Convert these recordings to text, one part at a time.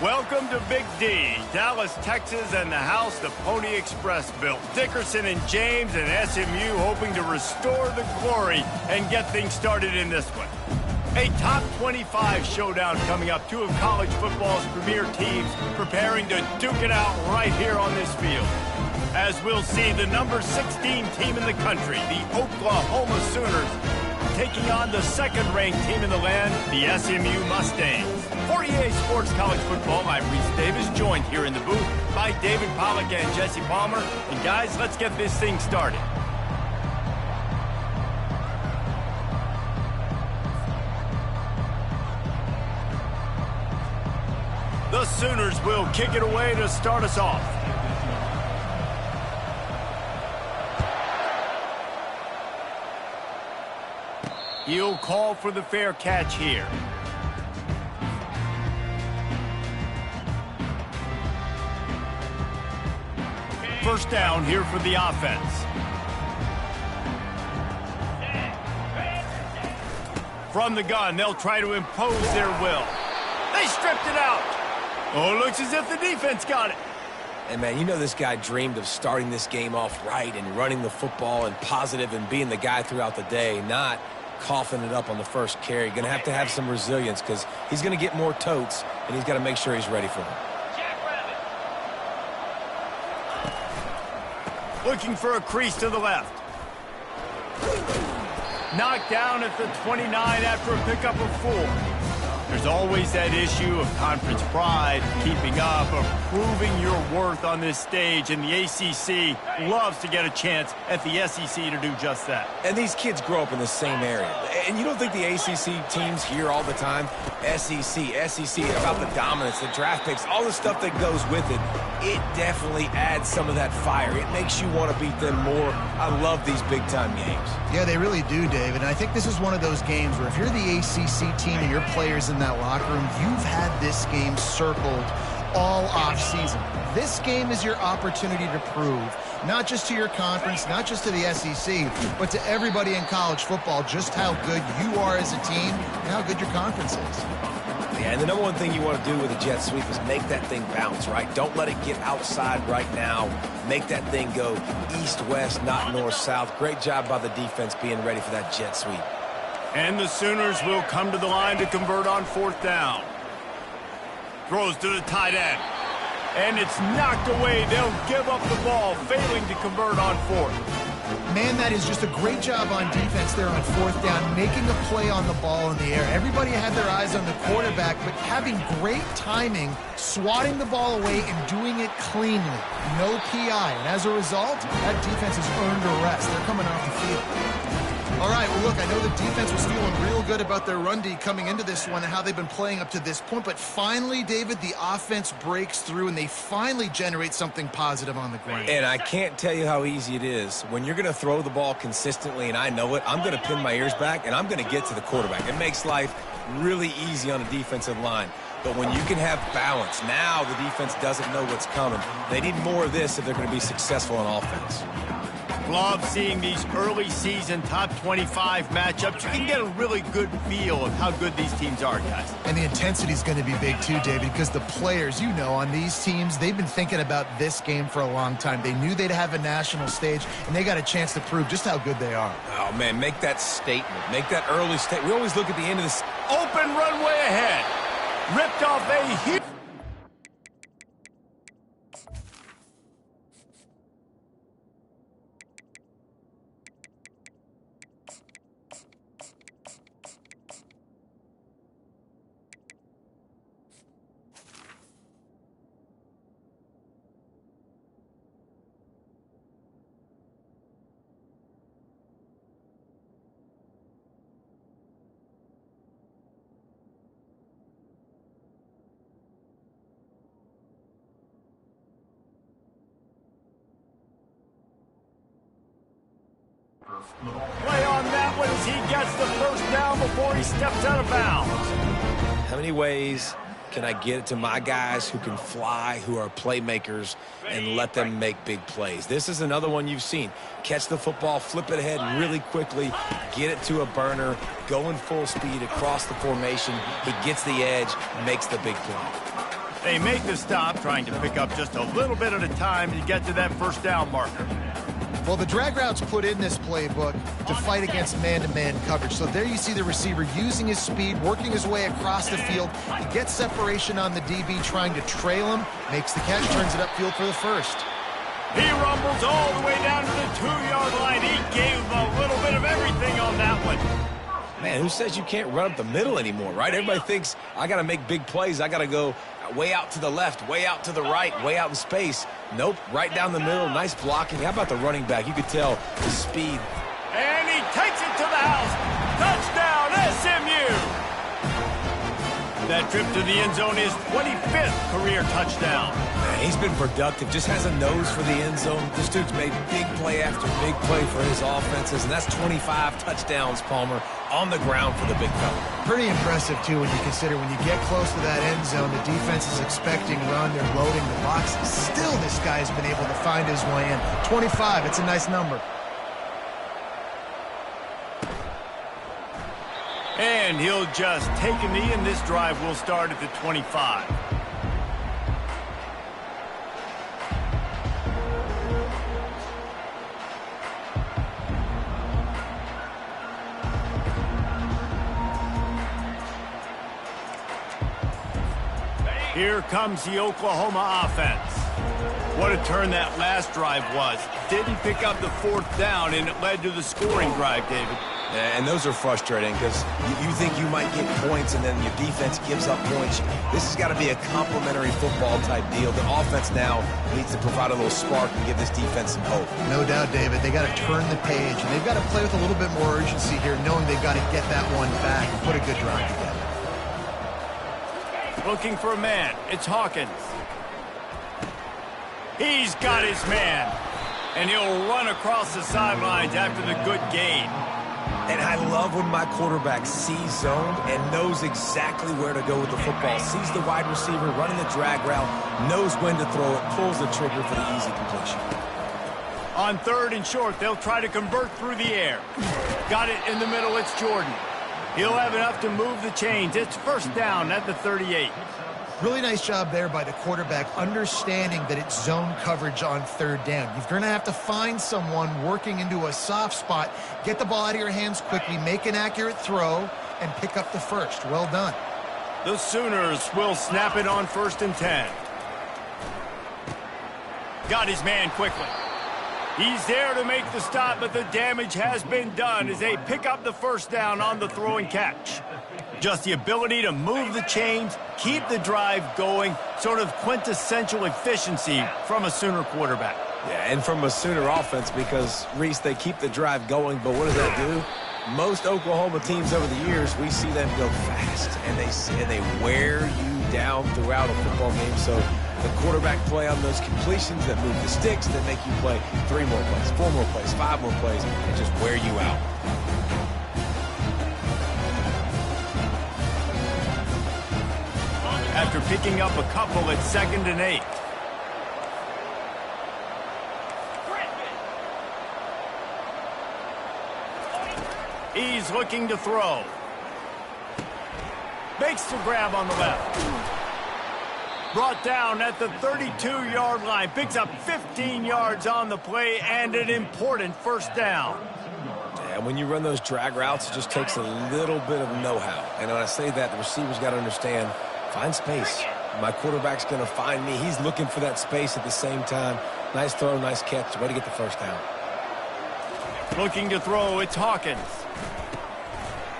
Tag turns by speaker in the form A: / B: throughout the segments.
A: Welcome to Big D, Dallas, Texas, and the house the Pony Express built. Dickerson and James and SMU hoping to restore the glory and get things started in this one. A top 25 showdown coming up. Two of college football's premier teams preparing to duke it out right here on this field. As we'll see, the number 16 team in the country, the Oklahoma Sooners, taking on the second-ranked team in the land, the SMU Mustangs. For EA Sports College Football, I'm Reese Davis, joined here in the booth by David Pollack and Jesse Palmer. And guys, let's get this thing started. The Sooners will kick it away to start us off. He'll call for the fair catch here. First down here for the offense. From the gun, they'll try to impose their will. They stripped it out. Oh, it looks as if the defense got it.
B: And, man, you know this guy dreamed of starting this game off right and running the football and positive and being the guy throughout the day, not coughing it up on the first carry. Going to have some resilience because he's going to get more totes, and he's got to make sure he's ready for them.
A: Looking for a crease to the left. Knocked down at the 29 after a pickup of 4. There's always that issue of conference pride, keeping up, of proving your worth on this stage, and the ACC loves to get a chance at the SEC to do just that.
B: And these kids grow up in the same area. And you don't think the ACC teams hear all the time, SEC, about the dominance, the draft picks, all the stuff that goes with it. It definitely adds some of that fire. It makes you want to beat them more. I love these big-time games.
C: Yeah, they really do, David. And I think this is one of those games where if you're the ACC team and your players in that locker room, you've had this game circled all off-season. This game is your opportunity to prove, not just to your conference, not just to the SEC, but to everybody in college football, just how good you are as a team and how good your conference is.
B: Yeah, and the number one thing you want to do with a jet sweep is make that thing bounce, right? Don't let it get outside right now. Make that thing go east-west, not north-south. Great job by the defense being ready for that jet sweep.
A: And the Sooners will come to the line to convert on fourth down. Throws to the tight end. And it's knocked away. They'll give up the ball, failing to convert on fourth.
C: Man, that is just a great job on defense there on fourth down, making a play on the ball in the air. Everybody had their eyes on the quarterback, but having great timing, swatting the ball away and doing it cleanly. No PI. And as a result, that defense has earned a rest. They're coming off the field. All right, well, look, I know the defense was feeling real good about their run D coming into this one and how they've been playing up to this point. But finally, David, the offense breaks through and they finally generate something positive on the ground.
B: And I can't tell you how easy it is. When you're going to throw the ball consistently, and I know it, I'm going to pin my ears back and I'm going to get to the quarterback. It makes life really easy on a defensive line. But when you can have balance, now the defense doesn't know what's coming. They need more of this if they're going to be successful on offense.
A: Love seeing these early season top 25 matchups. You can get a really good feel of how good these teams are, guys.
C: And the intensity is going to be big too, David, because the players, you know, on these teams, they've been thinking about this game for a long time. They knew they'd have a national stage, and they got a chance to prove just how good they are.
B: Oh, man, make that statement. Make that early statement. We always look at the end of this.
A: Open runway ahead. Ripped off a huge... Play on that one as he gets the first down before he steps out of bounds.
B: How many ways can I get it to my guys who can fly, who are playmakers, and let them make big plays? This is another one you've seen. Catch the football, flip it ahead really quickly, get it to a burner, go in full speed across the formation. He gets the edge, makes the big play.
A: They They make the stop, trying to pick up just a little bit at a time to get to that first down marker.
C: Well, the drag routes put in this playbook to fight against man-to-man coverage. So there you see the receiver using his speed, working his way across the field. He gets separation on the DB, trying to trail him, makes the catch, turns it upfield for the first.
A: He rumbles all the way down to the 2-yard line. He gave him a little bit of everything on that one.
B: Man, who says you can't run up the middle anymore, right? Everybody thinks I got to make big plays. I got to go way out to the left, way out to the right, way out in space. Nope, right down the middle. Nice blocking. How about the running back? You could tell the speed.
A: And he takes it to the house. Touchdown, SMU. That trip to the end zone is 25th career touchdown.
B: Man, he's been productive, just has a nose for the end zone. This dude's made big play after big play for his offenses, and that's 25 touchdowns, Palmer, on the ground for the big fella.
C: Pretty impressive, too, when you consider when you get close to that end zone, the defense is expecting run, they're loading the box. Still, this guy's been able to find his way in. 25, it's a nice number.
A: And he'll just take a knee, and this drive will start at the 25. Here comes the Oklahoma offense. What a turn that last drive was. Didn't pick up the fourth down, and it led to the scoring drive, David.
B: And those are frustrating because you think you might get points and then your defense gives up points. This has got to be a complementary football type deal. The offense now needs to provide a little spark and give this defense some hope.
C: No doubt, David. They got to turn the page, and they've got to play with a little bit more urgency here, knowing they've got to get that one back and put a good drive together.
A: Looking for a man. It's Hawkins. He's got his man. And he'll run across the sidelines after the good gain.
B: And I love when my quarterback sees zoned and knows exactly where to go with the football. Sees the wide receiver running the drag route, knows when to throw it, pulls the trigger for the easy completion.
A: On 3rd and short, they'll try to convert through the air. Got it in the middle, it's Jordan. He'll have enough to move the chains. It's first down at the 38.
C: Really nice job there by the quarterback, understanding that it's zone coverage on 3rd down. You're going to have to find someone working into a soft spot, get the ball out of your hands quickly, make an accurate throw, and pick up the first. Well done.
A: The Sooners will snap it on 1st and 10. Got his man quickly. He's there to make the stop, but the damage has been done as they pick up the first down on the throw and catch. Just the ability to move the chains, keep the drive going, sort of quintessential efficiency from a Sooner quarterback.
B: Yeah, and from a Sooner offense because, Reese, they keep the drive going, but what does that do? Most Oklahoma teams over the years, we see them go fast, and they wear you down throughout a football game. So the quarterback play on those completions that move the sticks, that make you play 3 more plays, 4 more plays, 5 more plays, and just wear you out.
A: After picking up a couple at 2nd and 8. He's looking to throw. Makes the grab on the left. Brought down at the 32-yard line. Picks up 15 yards on the play and an important first down.
B: And when you run those drag routes, it just takes a little bit of know-how. And when I say that, the receiver's got to understand, find space. My quarterback's going to find me. He's looking for that space at the same time. Nice throw, nice catch. Way to get the first down.
A: Looking to throw, it's Hawkins.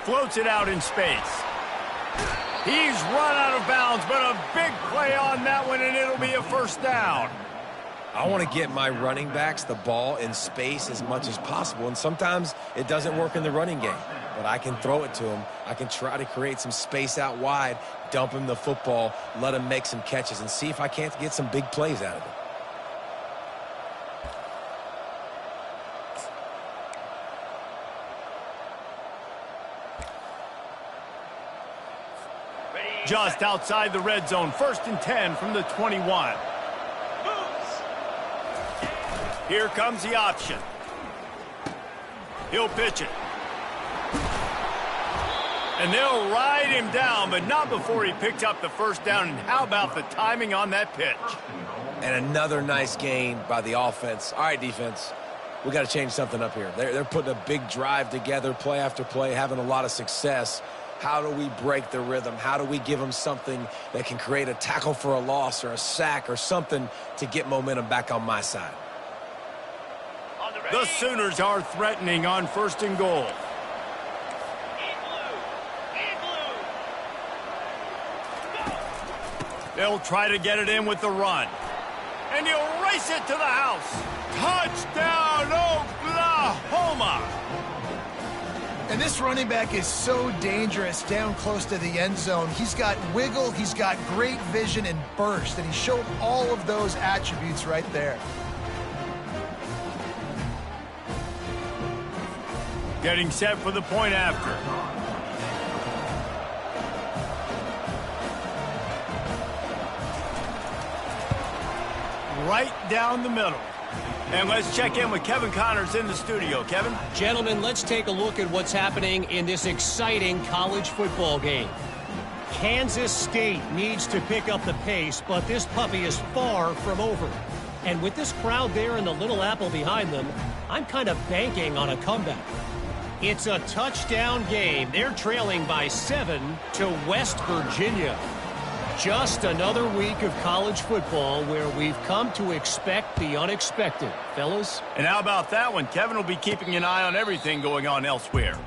A: Floats it out in space. He's run out of bounds, but a big play on that one, and it'll be a first down.
B: I want to get my running backs the ball in space as much as possible, and sometimes it doesn't work in the running game, but I can throw it to him. I can try to create some space out wide, dump him the football, let him make some catches, and see if I can't get some big plays out of it.
A: Just outside the red zone, 1st and 10 from the 21. Here comes the option. He'll pitch it. And they'll ride him down, but not before he picks up the first down. And how about the timing on that pitch?
B: And another nice gain by the offense. All right, defense, we got to change something up here. They're putting a big drive together, play after play, having a lot of success. How do we break the rhythm? How do we give them something that can create a tackle for a loss or a sack or something to get momentum back on my side?
A: The Sooners are threatening on 1st and goal. They'll try to get it in with the run. And he'll race it to the house. Touchdown, Oklahoma!
C: And this running back is so dangerous down close to the end zone. He's got wiggle, he's got great vision and burst, and he showed all of those attributes right there.
A: Getting set for the point after. Right down the middle. And let's check in with Kevin Connors in the studio. Kevin?
D: Gentlemen, let's take a look at what's happening in this exciting college football game. Kansas State needs to pick up the pace, but this puppy is far from over. And with this crowd there and the Little Apple behind them, I'm kind of banking on a comeback. It's a touchdown game. They're trailing by 7 to West Virginia. Just another week of college football where we've come to expect the unexpected, fellas.
A: And how about that one? Kevin will be keeping an eye on everything going on elsewhere.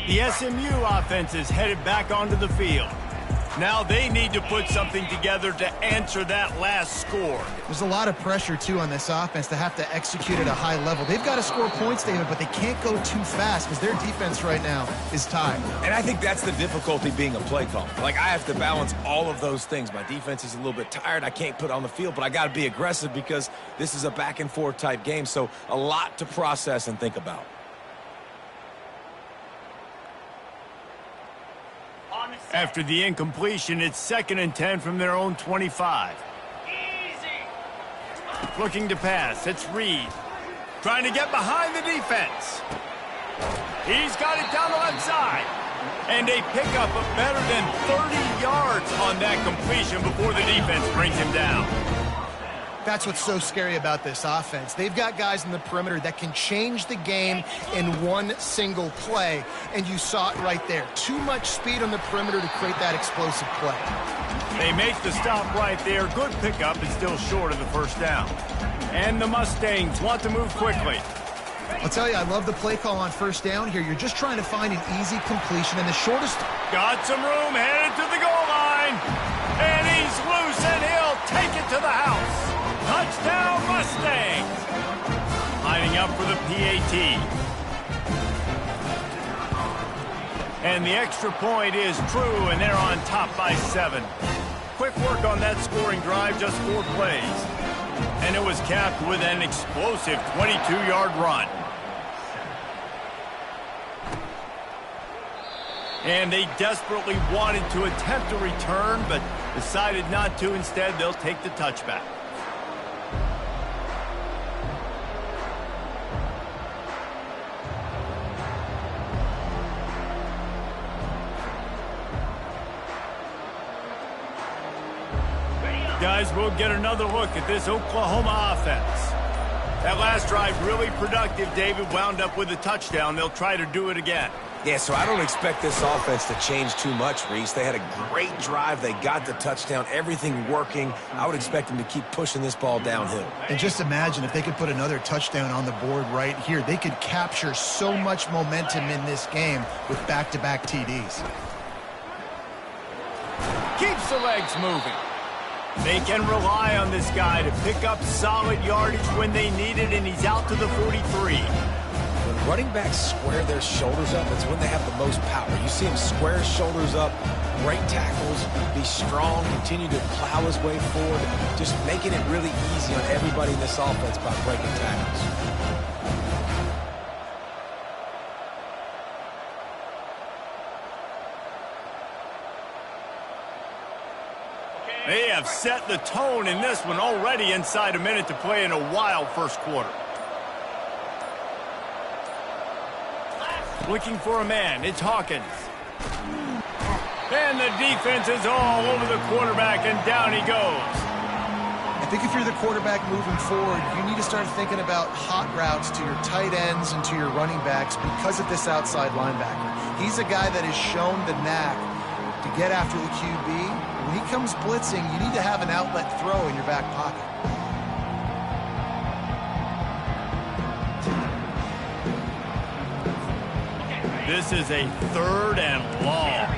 A: The SMU offense is headed back onto the field. Now they need to put something together to answer that last score.
C: There's a lot of pressure, too, on this offense to have to execute at a high level. They've got to score points, David, but they can't go too fast because their defense right now is tied.
B: And I think that's the difficulty being a play caller. Like, I have to balance all of those things. My defense is a little bit tired. I can't put on the field, but I got to be aggressive because this is a back-and-forth type game, so a lot to process and think about.
A: After the incompletion, it's 2nd and 10 from their own 25. Looking to pass. It's Reed. Trying to get behind the defense. He's got it down the left side. And a pickup of better than 30 yards on that completion before the defense brings him down.
C: That's what's so scary about this offense. They've got guys in the perimeter that can change the game in one single play, and you saw it right there. Too much speed on the perimeter to create that explosive play.
A: They make the stop right there. Good pickup, is still short of the first down. And the Mustangs want to move quickly.
C: I'll tell you, I love the play call on 1st down here. You're just trying to find an easy completion, and the shortest...
A: Got some room, headed to the goal line. And he's loose, and he'll take it to the house. Touchdown, Mustangs! Lining up for the PAT. And the extra point is true, and they're on top by 7. Quick work on that scoring drive, just 4 plays. And it was capped with an explosive 22-yard run. And they desperately wanted to attempt a return, but decided not to. Instead, they'll take the touchback. Guys, we'll get another look at this Oklahoma offense. That last drive really productive. David wound up with a touchdown. They'll try to do it again.
B: Yeah, so I don't expect this offense to change too much, Reese. They had a great drive. They got the touchdown. Everything working. I would expect them to keep pushing this ball downhill.
C: And just imagine if they could put another touchdown on the board right here. They could capture so much momentum in this game with back-to-back TDs.
A: Keeps the legs moving. They can rely on this guy to pick up solid yardage when they need it, and he's out to the 43.
B: When running backs square their shoulders up, it's when they have the most power. You see him square his shoulders up, break tackles, be strong, continue to plow his way forward, just making it really easy on everybody in this offense by breaking tackles.
A: They have set the tone in this one already inside a minute to play in a wild first quarter. Looking for a man. It's Hawkins. And the defense is all over the quarterback, and down he goes.
C: I think if you're the quarterback moving forward, you need to start thinking about hot routes to your tight ends and to your running backs because of this outside linebacker. He's a guy that has shown the knack to get after the QB. When he comes blitzing, you need to have an outlet throw in your back pocket.
A: This is a 3rd and long.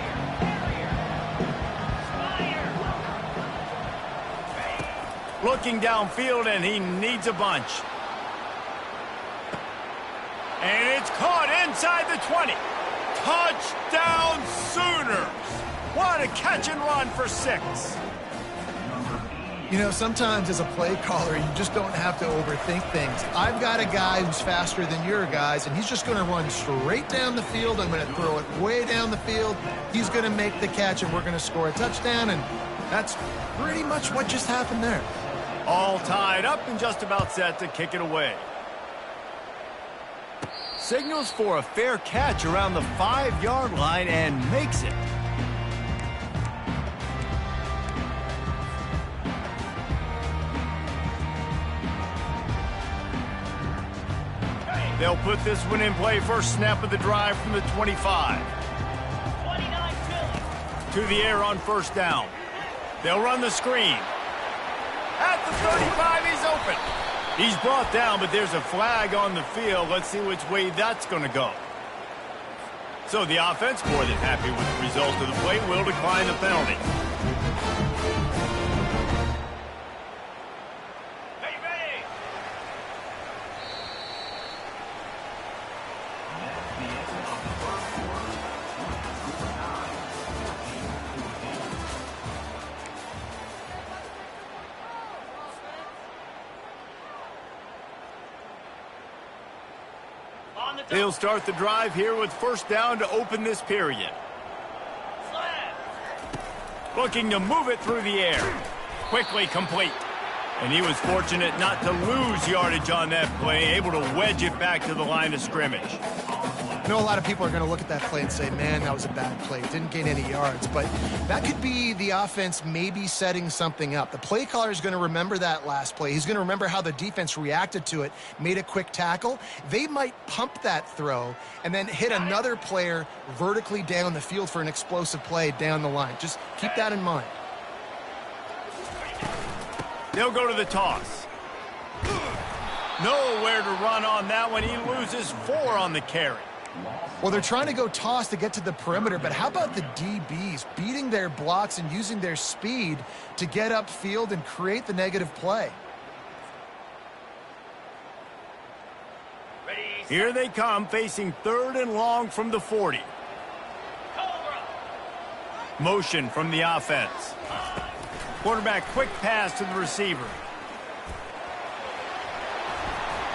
A: Looking downfield, and he needs a bunch. And it's caught inside the 20. Touchdown Sooners! What a catch and run for 6.
C: You know, sometimes as a play caller, you just don't have to overthink things. I've got a guy who's faster than your guys, and he's just going to run straight down the field. I'm going to throw it way down the field. He's going to make the catch, and we're going to score a touchdown, and that's pretty much what just happened there.
A: All tied up and just about set to kick it away. Signals for a fair catch around the 5-yard line and makes it. They'll put this one in play. First snap of the drive from the 25. To the air on first down. They'll run the screen. At the 35, he's open. He's brought down, but there's a flag on the field. Let's see which way that's going to go. So the offense, more than happy with the result of the play, will decline the penalty. They'll start the drive here with first down to open this period. Looking to move it through the air. Quickly complete. And he was fortunate not to lose yardage on that play, able to wedge it back to the line of scrimmage.
C: I know a lot of people are going to look at that play and say, man, that was a bad play. It didn't gain any yards. But that could be the offense maybe setting something up. The play caller is going to remember that last play. He's going to remember how the defense reacted to it, made a quick tackle. They might pump that throw and then hit another player vertically down the field for an explosive play down the line. Just keep that in mind.
A: They'll go to the toss. Nowhere to run on that one. He loses 4 on the carry.
C: Well, they're trying to go toss to get to the perimeter, but how about the DBs beating their blocks and using their speed to get upfield and create the negative play?
A: Here they come, facing 3rd and long from the 40. Motion from the offense. Quarterback quick pass to the receiver.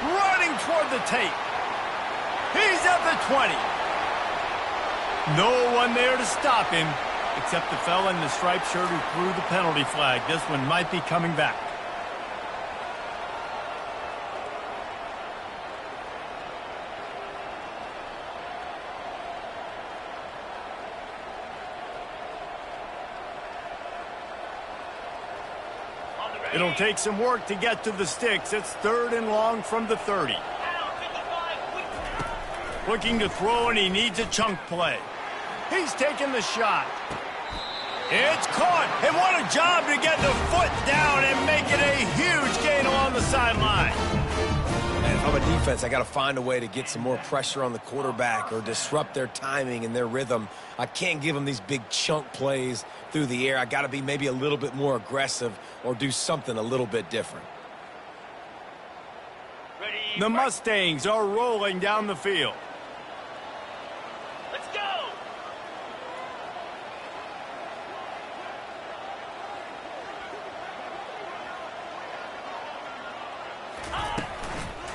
A: Running toward the tape. He's at the 20. No one there to stop him, except the fella in the striped shirt who threw the penalty flag. This one might be coming back. It'll take some work to get to the sticks. It's 3rd and long from the 30. Looking to throw, and he needs a chunk play. He's taking the shot. It's caught, and what a job to get the foot down and make it a huge gain along the sideline.
B: And from a defense, I got to find a way to get some more pressure on the quarterback or disrupt their timing and their rhythm. I can't give them these big chunk plays through the air. I got to be maybe a little bit more aggressive or do something a little bit different.
A: The Mustangs are rolling down the field.
E: Let's go!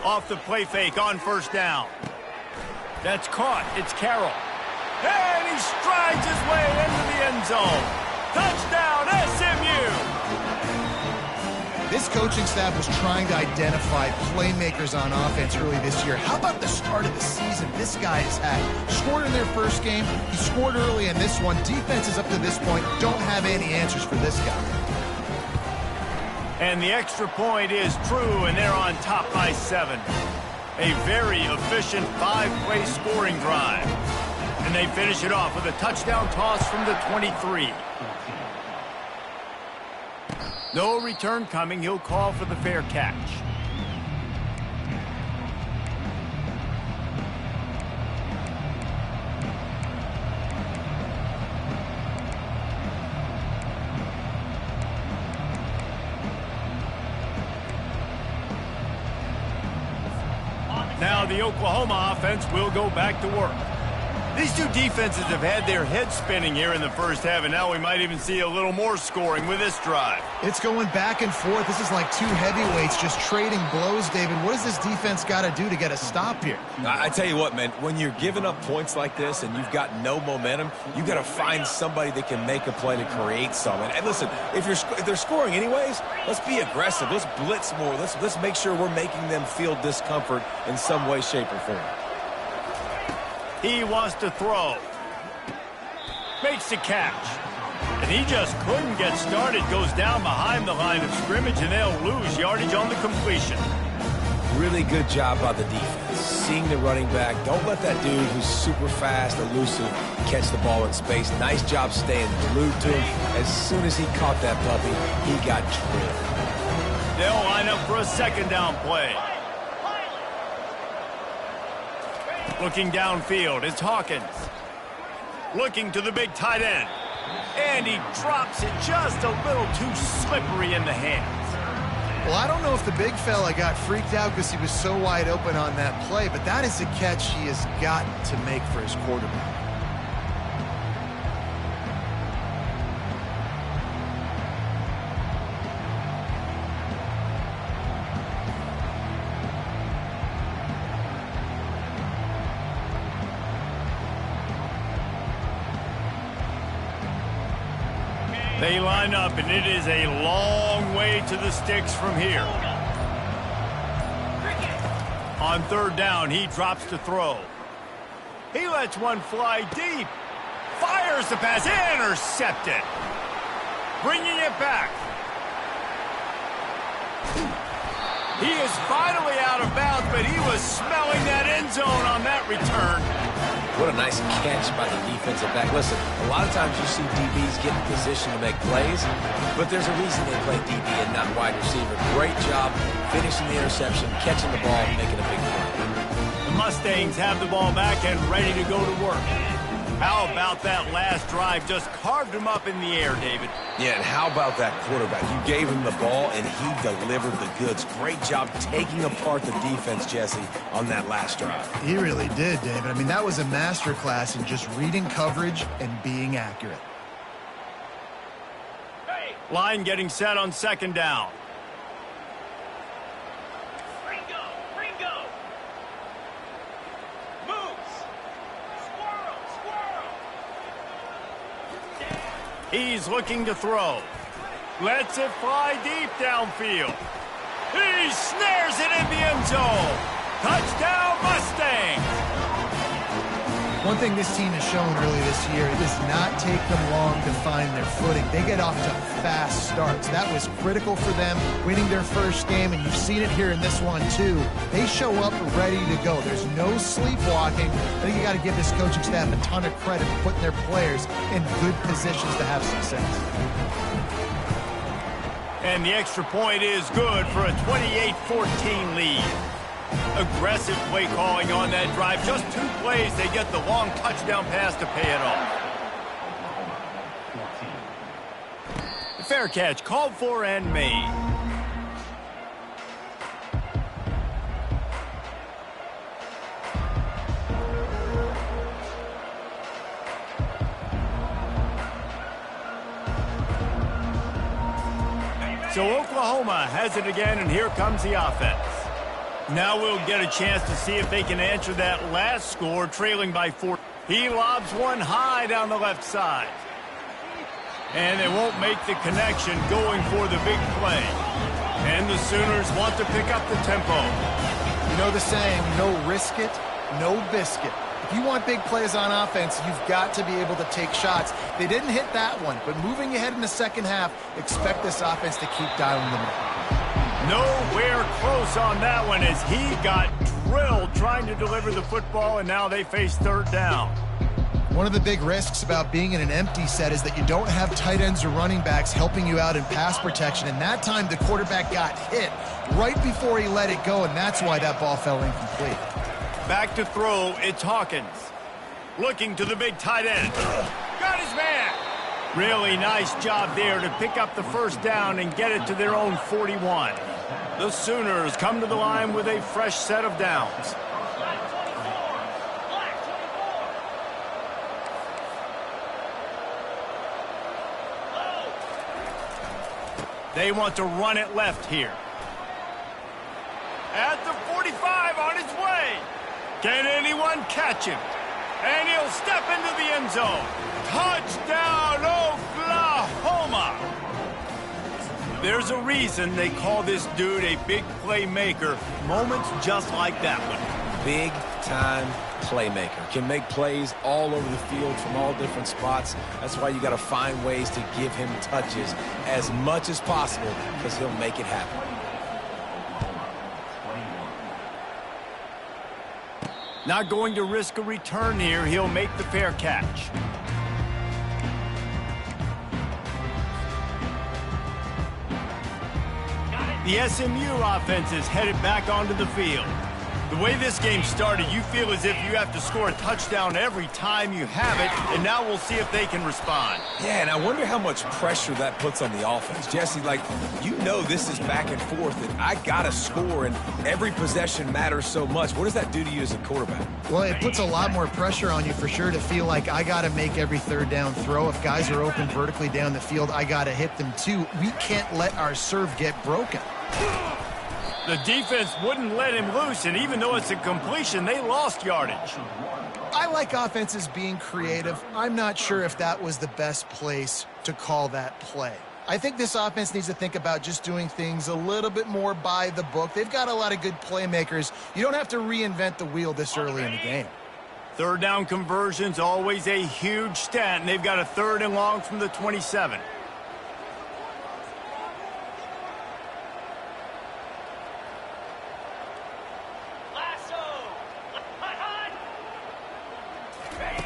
A: Off the play fake on first down. That's caught. It's Carroll. And he strides his way into the end zone. Touchdown, SMU!
C: This coaching staff was trying to identify playmakers on offense early this year. How about the start of the season this guy has had? Scored in their first game. He scored early in this one. Defenses up to this point don't have any answers for this guy.
A: And the extra point is true, and they're on top by 7. A very efficient 5-play scoring drive. And they finish it off with a touchdown toss from the 23. No return coming. He'll call for the fair catch. Now the Oklahoma offense will go back to work. These two defenses have had their heads spinning here in the first half, and now we might even see a little more scoring with this drive.
C: It's going back and forth. This is like two heavyweights just trading blows, David. What does this defense got to do to get a stop here?
B: I tell you what, man, when you're giving up points like this and you've got no momentum, you got to find somebody that can make a play to create something. And listen, if they're scoring anyways, let's be aggressive. Let's blitz more. Let's make sure we're making them feel discomfort in some way, shape, or form.
A: He wants to throw. Makes the catch. And he just couldn't get started. Goes down behind the line of scrimmage, and they'll lose yardage on the completion.
B: Really good job by the defense. Seeing the running back. Don't let that dude who's super fast, elusive, catch the ball in space. Nice job staying glued to him. As soon as he caught that puppy, he got drilled.
A: They'll line up for a second down play. Looking downfield, it's Hawkins. Looking to the big tight end. And he drops it just a little too slippery in the hands.
C: Well, I don't know if the big fella got freaked out because he was so wide open on that play, but that is a catch he has got to make for his quarterback.
A: They line up, and it is a long way to the sticks from here. On third down, he drops to throw. He lets one fly deep. Fires the pass. Intercepted. Bringing it back. He is finally out of bounds, but he was smelling that end zone on that return.
B: What a nice catch by the defensive back. Listen, a lot of times you see DBs get in position to make plays, but there's a reason they play DB and not wide receiver. Great job finishing the interception, catching the ball, and making a big play.
A: The Mustangs have the ball back and ready to go to work. How about that last drive? Just carved him up in the air, David.
B: Yeah, and how about that quarterback? You gave him the ball, and he delivered the goods. Great job taking apart the defense, Jesse, on that last drive.
C: He really did, David. I mean, that was a masterclass in just reading coverage and being accurate.
A: Line getting set on second down. He's looking to throw. Lets it fly deep downfield. He snares it in the end zone. Touchdown, Mustangs!
C: One thing this team has shown early this year, it does not take them long to find their footing. They get off to fast starts. That was critical for them, winning their first game, and you've seen it here in this one, too. They show up ready to go. There's no sleepwalking. I think you got to give this coaching staff a ton of credit for putting their players in good positions to have success.
A: And the extra point is good for a 28-14 lead. Aggressive play calling on that drive. Just 2 plays, they get the long touchdown pass to pay it off. The fair catch called for and made. So Oklahoma has it again, and here comes the offense. Now we'll get a chance to see if they can answer that last score, trailing by 4. He lobs one high down the left side. And they won't make the connection going for the big play. And the Sooners want to pick up the tempo.
C: You know the saying, no risk it, no biscuit. If you want big plays on offense, you've got to be able to take shots. They didn't hit that one, but moving ahead in the second half, expect this offense to keep dialing them in.
A: Nowhere close on that one as he got drilled trying to deliver the football, and now they face third down.
C: One of the big risks about being in an empty set is that you don't have tight ends or running backs helping you out in pass protection, and that time the quarterback got hit right before he let it go, and that's why that ball fell incomplete.
A: Back to throw, it's Hawkins. Looking to the big tight end. Got his man. Really nice job there to pick up the first down and get it to their own 41. The Sooners come to the line with a fresh set of downs. They want to run it left here. At the 45 on his way. Can anyone catch him? And he'll step into the end zone. Touchdown, Oklahoma! There's a reason they call this dude a big playmaker. Moments just like that one.
B: Big-time playmaker. Can make plays all over the field from all different spots. That's why you got to find ways to give him touches as much as possible because he'll make it happen.
A: Not going to risk a return here. He'll make the fair catch. The SMU offense is headed back onto the field. The way this game started, you feel as if you have to score a touchdown every time you have it, and now we'll see if they can respond.
B: Yeah, and I wonder how much pressure that puts on the offense. Jesse, like, you know this is back and forth, and I got to score, and every possession matters so much. What does that do to you as a quarterback?
C: Well, it puts a lot more pressure on you for sure to feel like I got to make every third down throw. If guys are open vertically down the field, I got to hit them too. We can't let our serve get broken.
A: The defense wouldn't let him loose, and even though it's a completion, they lost yardage.
C: I like offenses being creative. I'm not sure if that was the best place to call that play. I think this offense needs to think about just doing things a little bit more by the book. They've got a lot of good playmakers. You don't have to reinvent the wheel this early in the game.
A: Third down conversion's always a huge stat, and they've got a 3rd and long from the 27.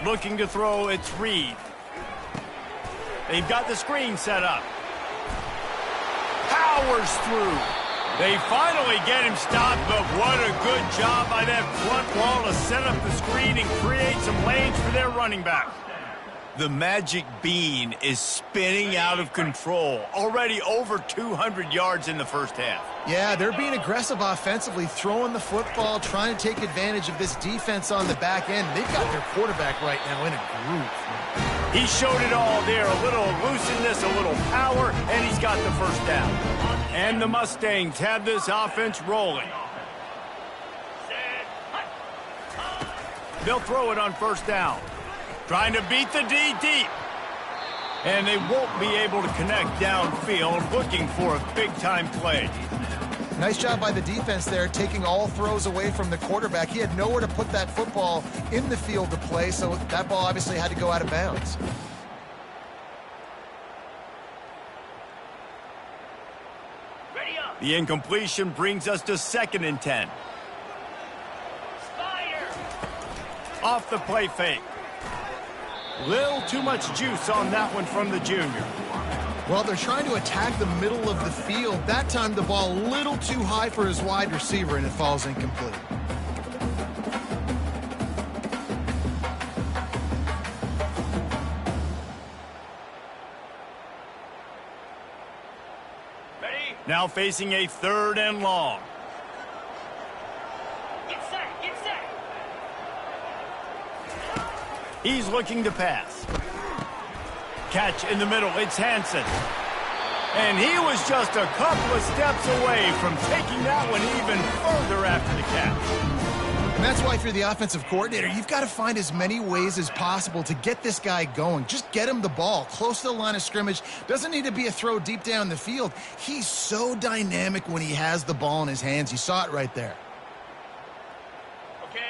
A: Looking to throw, it's Reed. They've got the screen set up. Powers through. They finally get him stopped, but what a good job by that front wall to set up the screen and create some lanes for their running back. The magic bean is spinning out of control. Already over 200 yards in the first half.
C: Yeah, they're being aggressive offensively, throwing the football, trying to take advantage of this defense on the back end. They've got their quarterback right now in a groove.
A: He showed it all there. A little looseness, a little power, and he's got the first down. And the Mustangs have this offense rolling. They'll throw it on first down. Trying to beat the D deep. And they won't be able to connect downfield, looking for a big-time play.
C: Nice job by the defense there, taking all throws away from the quarterback. He had nowhere to put that football in the field to play, so that ball obviously had to go out of bounds.
A: The incompletion brings us to 2nd and 10. Off the play fake. Little too much juice on that one from the junior.
C: Well, they're trying to attack the middle of the field. That time the ball a little too high for his wide receiver, and it falls incomplete.
A: Now facing a 3rd and long.
E: Get set, get set.
A: He's looking to pass. Catch in the middle, it's Hansen. And he was just a couple of steps away from taking that one even further after the catch.
C: And that's why if you're the offensive coordinator, you've got to find as many ways as possible to get this guy going. Just get him the ball close to the line of scrimmage. Doesn't need to be a throw deep down the field. He's so dynamic when he has the ball in his hands. You saw it right there.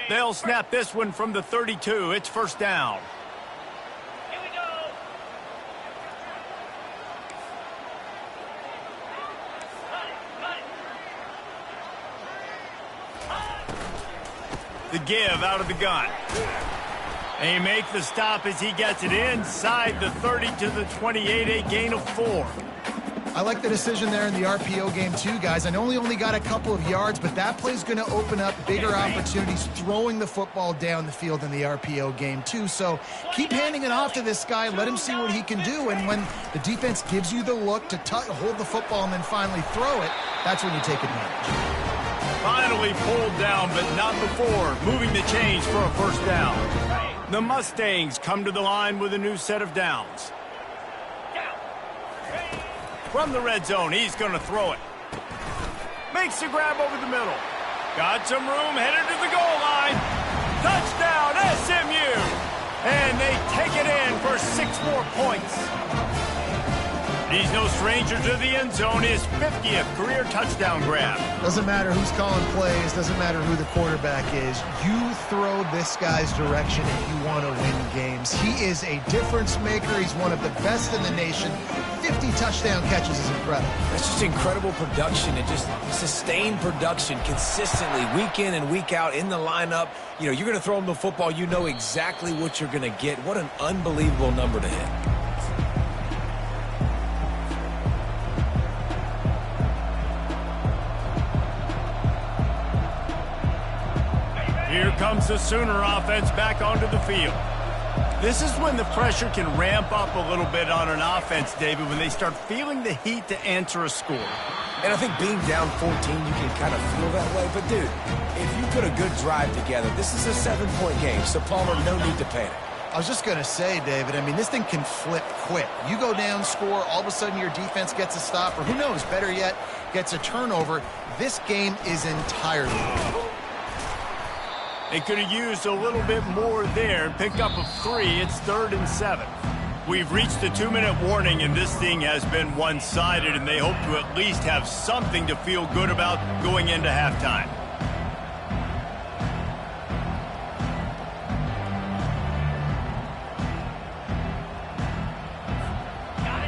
A: They'll snap this one from the 32. It's first down.
E: Here we go.
A: The give out of the gun. And he makes the stop as he gets it inside the 30 to the 28, a gain of 4.
C: I like the decision there in the RPO game too, guys. I know he only got a couple of yards, but that play's going to open up bigger opportunities throwing the football down the field in the RPO game too. So keep handing it off to this guy. Let him see what he can do. And when the defense gives you the look to hold the football and then finally throw it, that's when you take advantage.
A: Finally pulled down, but not before. Moving the chains for a first down. The Mustangs come to the line with a new set of downs. From the red zone, he's going to throw it. Makes the grab over the middle. Got some room, headed to the goal line. Touchdown, SMU! And they take it in for 6 more points. He's no stranger to the end zone. His 50th career touchdown grab.
C: Doesn't matter who's calling plays. Doesn't matter who the quarterback is. You throw this guy's direction if you want to win games. He is a difference maker. He's one of the best in the nation. 50 touchdown catches is incredible.
B: That's just incredible production and just sustained production consistently week in and week out in the lineup. You know, you're going to throw him the football. You know exactly what you're going to get. What an unbelievable number to hit.
A: Here comes the Sooner offense back onto the field. This is when the pressure can ramp up a little bit on an offense, David, when they start feeling the heat to answer a score.
B: And I think being down 14, you can kind of feel that way. But, dude, if you put a good drive together, this is a 7-point game, so Palmer, no need to panic.
C: I was just going to say, David, I mean, this thing can flip quick. You go down, score, all of a sudden your defense gets a stop, or who knows, better yet, gets a turnover. This game is entirely different.
A: They could have used a little bit more there and picked up a 3. It's 3rd and 7. We've reached the 2-minute warning, and this thing has been one-sided, and they hope to at least have something to feel good about going into halftime.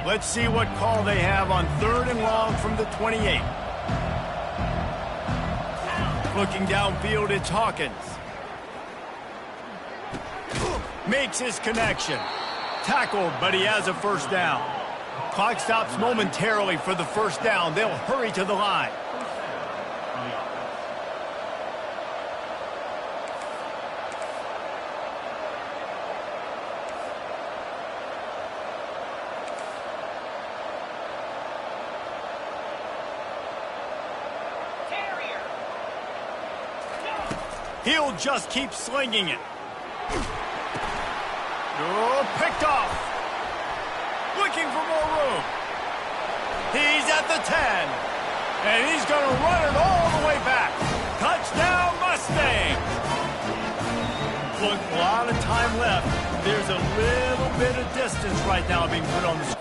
A: Let's see what call they have on 3rd and long from the 28. Looking downfield, it's Hawkins. Makes his connection. Tackled, but he has a first down. Clock stops momentarily for the first down. They'll hurry to the line. He'll just keep slinging it. Oh, picked off. Looking for more room. He's at the 10. And he's going to run it all the way back. Touchdown, Mustangs. Look, a lot of time left. There's a little bit of distance right now being put on the screen.